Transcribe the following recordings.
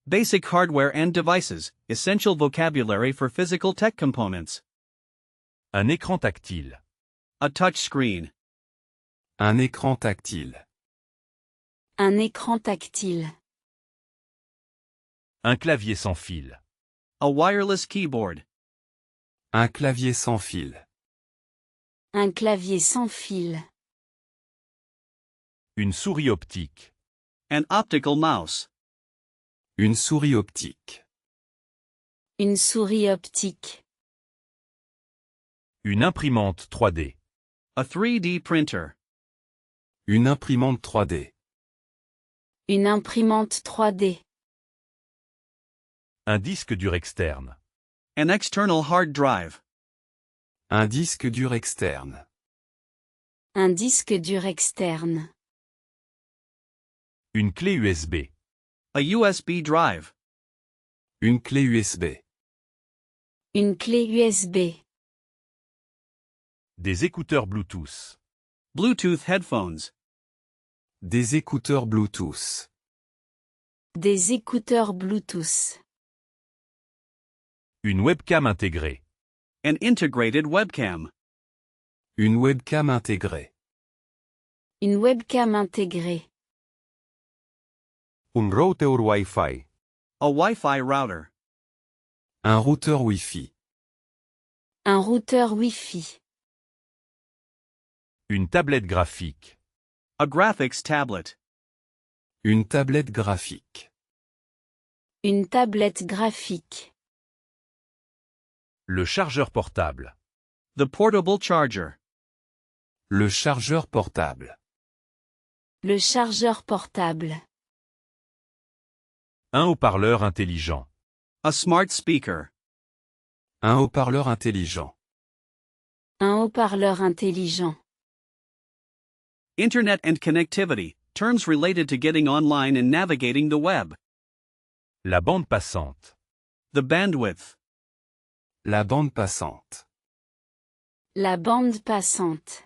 Basic hardware and devices, essential vocabulary for physical tech components. Un écran tactile. A touch screen. Un écran tactile. Un écran tactile. Un clavier sans fil. A wireless keyboard. Un clavier sans fil. Un clavier sans fil. Une souris optique. An optical mouse. Une souris optique. Une souris optique. Une imprimante 3D. A 3D printer. Une imprimante 3D. Une imprimante 3D. Un disque dur externe. An external hard drive. Un disque dur externe. Un disque dur externe. Une clé USB. A USB drive. Une clé USB. Une clé USB. Des écouteurs Bluetooth. Bluetooth headphones. Des écouteurs Bluetooth. Des écouteurs Bluetooth. Une webcam intégrée. An integrated webcam. Une webcam intégrée. Une webcam intégrée. Un router Wi-Fi. A Wi-Fi router. Un routeur Wi-Fi. Un routeur Wi-Fi. Une tablette graphique. A graphics tablet. Une tablette graphique. Une tablette graphique. Le chargeur portable. The portable charger. Le chargeur portable. Le chargeur portable. Un haut-parleur intelligent. A smart speaker. Un haut-parleur intelligent. Un haut-parleur intelligent. Internet and connectivity, terms related to getting online and navigating the web. La bande passante. The bandwidth. La bande passante. La bande passante.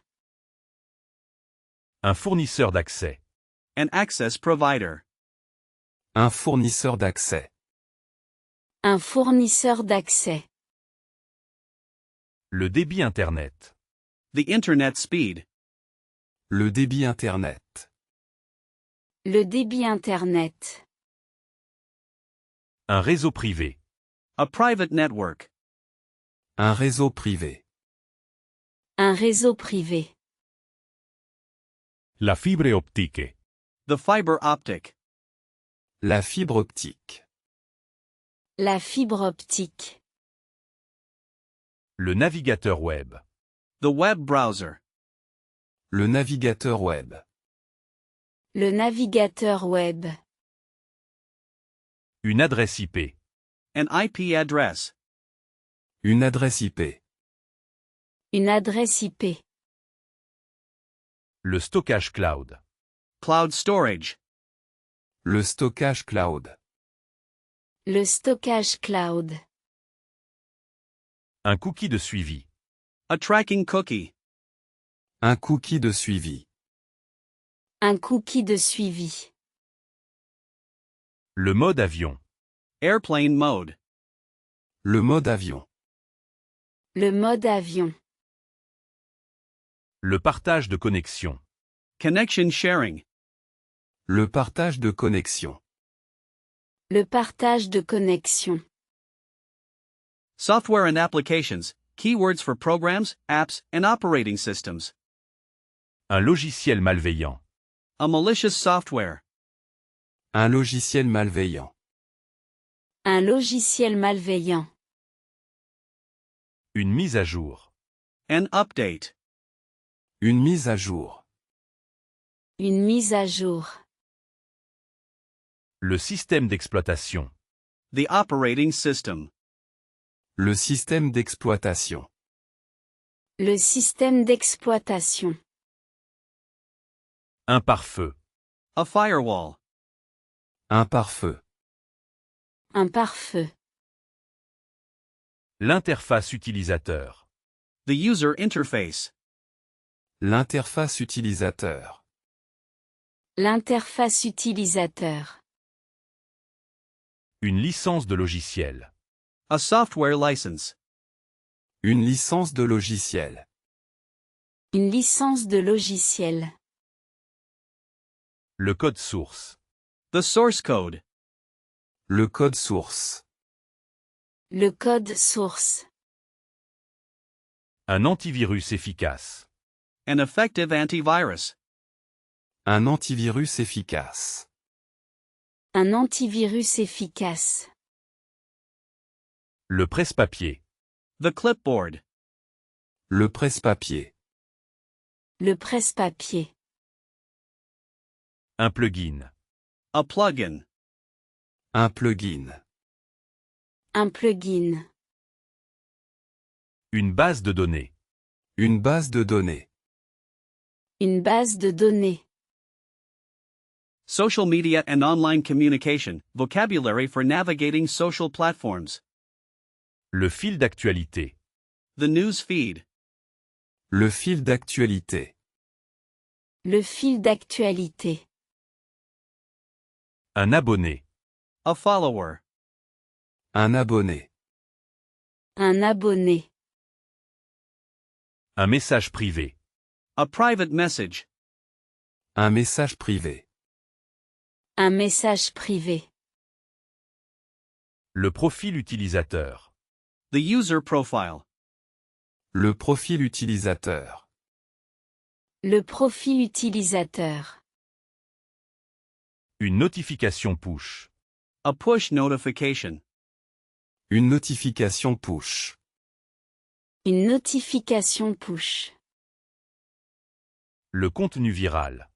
Un fournisseur d'accès. An access provider. Un fournisseur d'accès. Un fournisseur d'accès. Le débit Internet. The internet speed. Le débit Internet. Le débit Internet. Un réseau privé. A private network. Un réseau privé. Un réseau privé. La fibre optique. The fiber optic. La fibre optique. La fibre optique. Le navigateur web. The web browser. Le navigateur web. Le navigateur web. Une adresse IP. An IP address. Une adresse IP. Une adresse IP. Le stockage cloud. Cloud storage. Le stockage cloud. Le stockage cloud. Un cookie de suivi. A tracking cookie. Un cookie de suivi. Un cookie de suivi. Le mode avion. Airplane mode. Le mode avion. Le mode avion. Le partage de connexion. Connection sharing. Le partage de connexion. Le partage de connexion. Software and applications, keywords for programs, apps, and operating systems. Un logiciel malveillant. A malicious software. Un logiciel malveillant. Un logiciel malveillant. Une mise à jour. An update. Une mise à jour. Une mise à jour. Le système d'exploitation. The operating system. Le système d'exploitation. Le système d'exploitation. Un pare-feu. A firewall. Un pare-feu. Un pare-feu. L'interface utilisateur. The user interface. L'interface utilisateur. L'interface utilisateur. Une licence de logiciel. A software license. Une licence de logiciel. Une licence de logiciel. Le code source. The source code. Le code source. Le code source. Un antivirus efficace. An effective antivirus. Un antivirus efficace. Un antivirus efficace. Le presse-papier. The clipboard. Le presse-papier. Le presse-papier. Un plugin. A plugin. Un plugin. Un plugin. Une base de données. Une base de données. Une base de données. Social media and online communication, vocabulary for navigating social platforms. Le fil d'actualité. The news feed. Le fil d'actualité. Le fil d'actualité. Un abonné. A follower. Un abonné. Un abonné. Un message privé. A private message. Un message privé. Un message privé. Le profil utilisateur. The user profile. Le profil utilisateur. Le profil utilisateur. Une notification push. A push notification. Une notification push. Une notification push. Le contenu viral.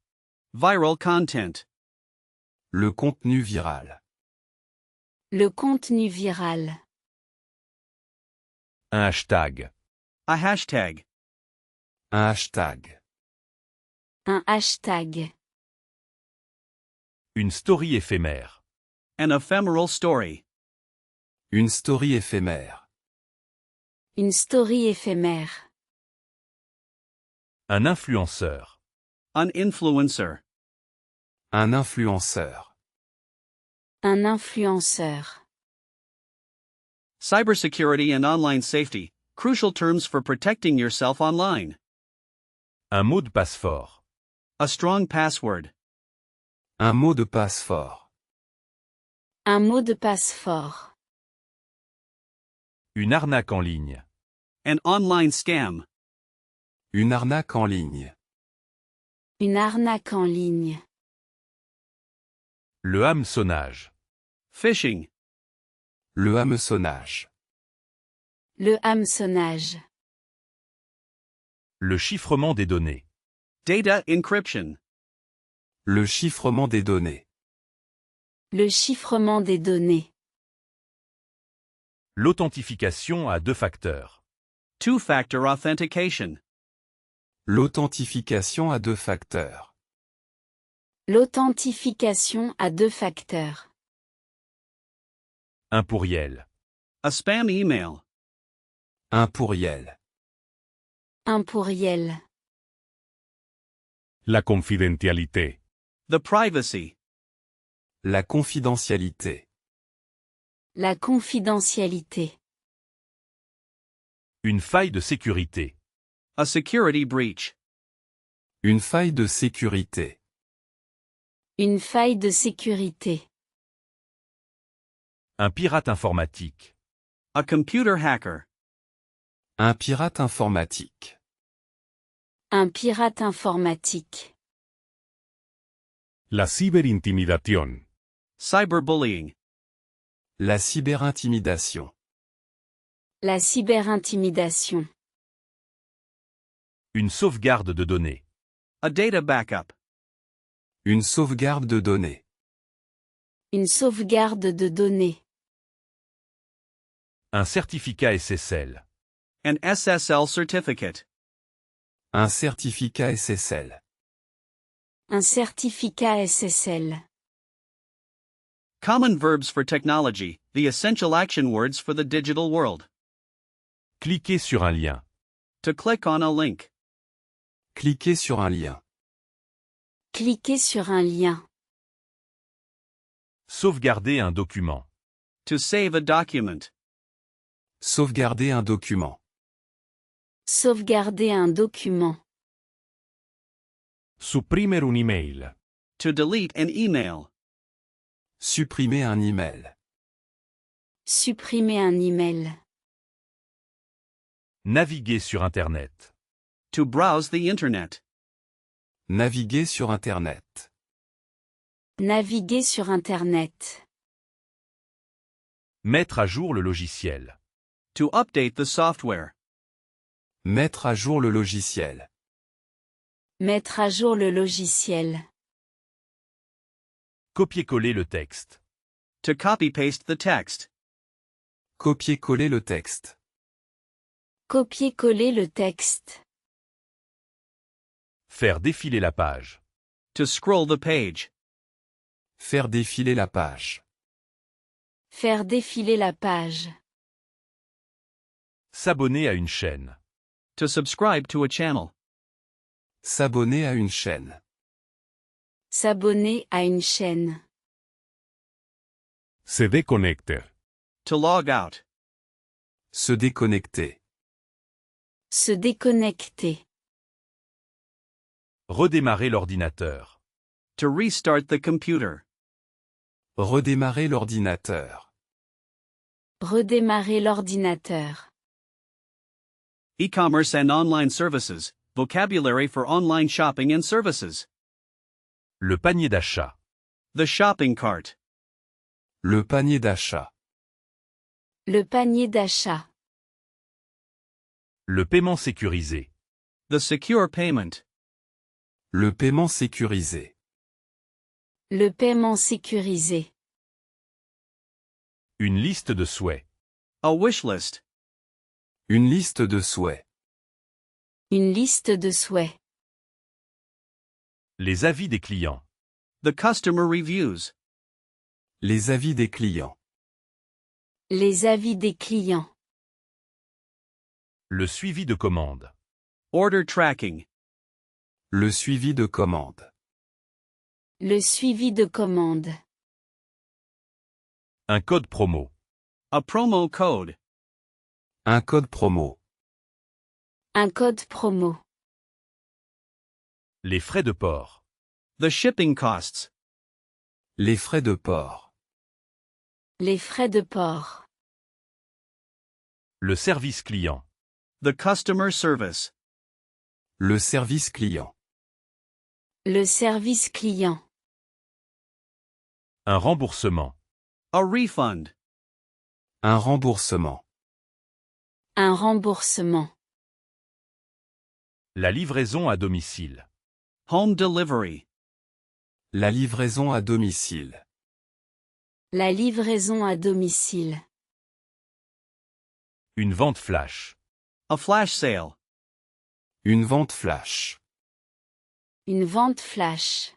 Viral content. Le contenu viral. Le contenu viral. Un hashtag. A hashtag. Un hashtag. Un hashtag. Une story éphémère. An ephemeral story. Une story éphémère. Une story éphémère. Un influenceur. An influencer. Un influenceur. Un influenceur. Cybersecurity and online safety, crucial terms for protecting yourself online. Un mot de passe fort. A strong password. Un mot de passe fort. Un mot de passe fort. Une arnaque en ligne. An online scam. Une arnaque en ligne. Une arnaque en ligne. Le hameçonnage. Phishing. Le hameçonnage. Le hameçonnage. Le chiffrement des données. Data encryption. Le chiffrement des données. Le chiffrement des données. L'authentification à deux facteurs. Two-factor authentication. L'authentification à deux facteurs. L'authentification à deux facteurs. Un pourriel. A spam email. Un pourriel. Un pourriel. La confidencialité. The privacy. La confidentialité. La confidentialité. Une faille de sécurité. A security breach. Une faille de sécurité. Une faille de sécurité. Un pirate informatique. A computer hacker. Un pirate informatique. Un pirate informatique. La ciberintimidación. Cyberbullying. La cyberintimidation. La cyberintimidation. Une sauvegarde de données. A data backup. Une sauvegarde de données. Une sauvegarde de données. Un certificat SSL. An SSL certificate. Un certificat SSL. Un certificat SSL. Common verbs for technology, the essential action words for the digital world. Cliquez sur un lien. To click on a link. Cliquez sur un lien. Cliquez sur un lien. Sauvegarder un document. To save a document. Sauvegarder un document. Sauvegarder un document. Supprimere un'email. To delete an email. Supprimer un email. Supprimer un email. Naviguer sur Internet. To browse the internet. Naviguer sur Internet. Naviguer sur Internet. Mettre à jour le logiciel. To update the software. Mettre à jour le logiciel. Mettre à jour le logiciel. Copier-coller le texte. To copy-paste the text. Copier-coller le texte. Copier-coller le texte. Faire défiler la page. To scroll the page. Faire défiler la page. Faire défiler la page. S'abonner à une chaîne. To subscribe to a channel. S'abonner à une chaîne. S'abonner à une chaîne. Se déconnecter. To log out. Se déconnecter. Se déconnecter. Redémarrer l'ordinateur. To restart the computer. Redémarrer l'ordinateur. Redémarrer l'ordinateur. E-commerce and online services. Vocabulary for online shopping and services. Le panier d'achat. The shopping cart. Le panier d'achat. Le panier d'achat. Le paiement sécurisé. The secure payment. Le paiement sécurisé. Le paiement sécurisé. Une liste de souhaits. A wish list. Une liste de souhaits. Une liste de souhaits. Les avis des clients. The customer reviews. Les avis des clients. Les avis des clients. Le suivi de commande. Order tracking. Le suivi de commande. Le suivi de commande. Un code promo. A promo code. Un code promo. Un code promo. Les frais de port. The shipping costs. Les frais de port. Les frais de port. Le service client. The customer service. Le service client. Le service client. Un remboursement. A refund. Un remboursement. Un remboursement. La livraison à domicile. Home delivery. La livraison à domicile. La livraison à domicile. Une vente flash. A flash sale. Une vente flash. Une vente flash.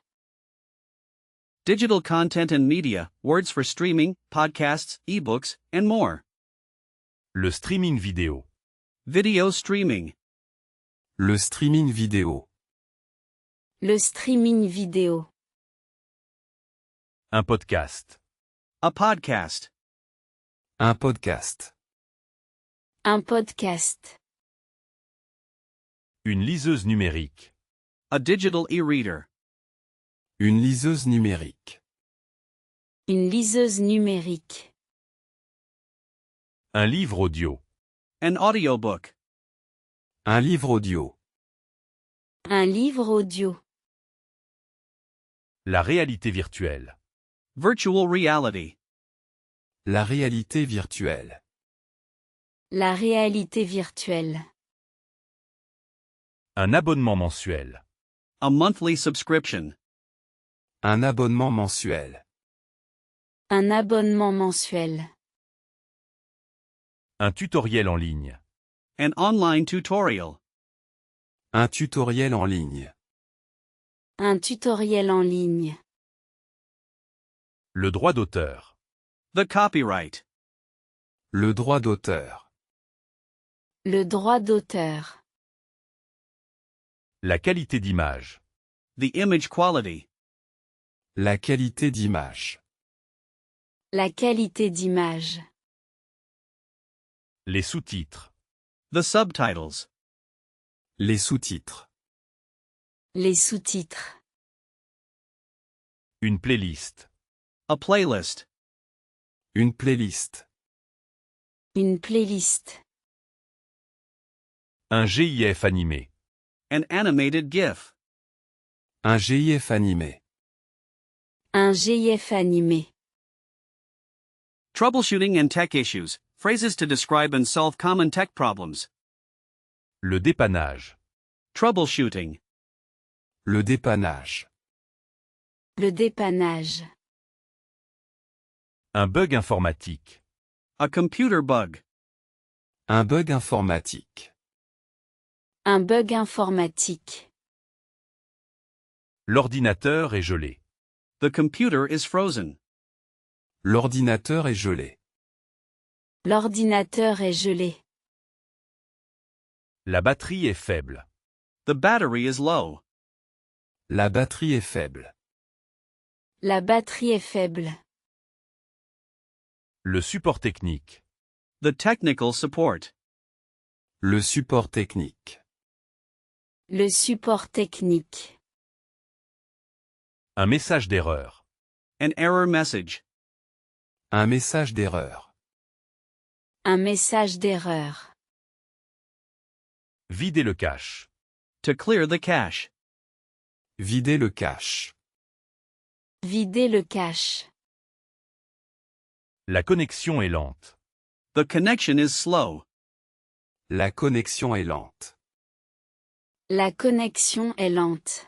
Digital content and media, words for streaming, podcasts, ebooks, and more. Le streaming vidéo. Video streaming. Le streaming vidéo. Le streaming vidéo. Un podcast. A podcast. Un podcast. Un podcast. Une liseuse numérique. A digital e-reader. Une liseuse numérique. Une liseuse numérique. Un livre audio. An audiobook. Un livre audio. Un livre audio. La réalité virtuelle. Virtual reality. La réalité virtuelle. La réalité virtuelle. Un abonnement mensuel. A monthly subscription. Un abonnement mensuel. Un abonnement mensuel. Un tutoriel en ligne. An online tutorial. Un tutoriel en ligne. Un tutoriel en ligne. Le droit d'auteur. The copyright. Le droit d'auteur. Le droit d'auteur. La qualité d'image. The image quality. La qualité d'image. La qualité d'image. Les sous-titres. The subtitles. Les sous-titres. Les sous-titres. Une playlist. A playlist. Une playlist. Une playlist. Un GIF animé. An animated GIF. Un GIF animé. Un GIF animé. Troubleshooting and tech issues. Phrases to describe and solve common tech problems. Le dépannage. Troubleshooting. Le dépannage. Le dépannage. Un bug informatique. A computer bug. Un bug informatique. Un bug informatique. L'ordinateur est gelé. The computer is frozen. L'ordinateur est gelé. L'ordinateur est gelé. La batterie est faible. The battery is low. La batterie est faible. La batterie est faible. Le support technique. The technical support. Le support technique. Le support technique. Un message d'erreur. An error message. Un message d'erreur. Un message d'erreur. Vider le cache. To clear the cache. Vider le cache. Vider le cache. La connexion est lente. The connection is slow. La connexion est lente. La connexion est lente.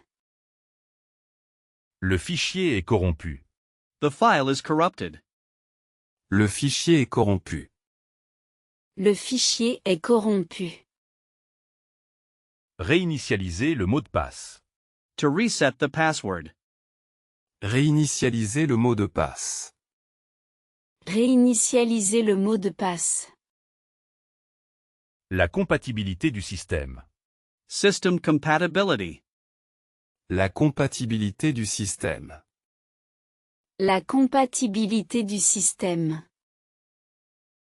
Le fichier est corrompu. The file is corrupted. Le fichier est corrompu. Le fichier est corrompu. Réinitialiser le mot de passe. To reset the password. Réinitialiser le mot de passe. Réinitialiser le mot de passe. La compatibilité du système. System compatibility. La compatibilité du système. La compatibilité du système.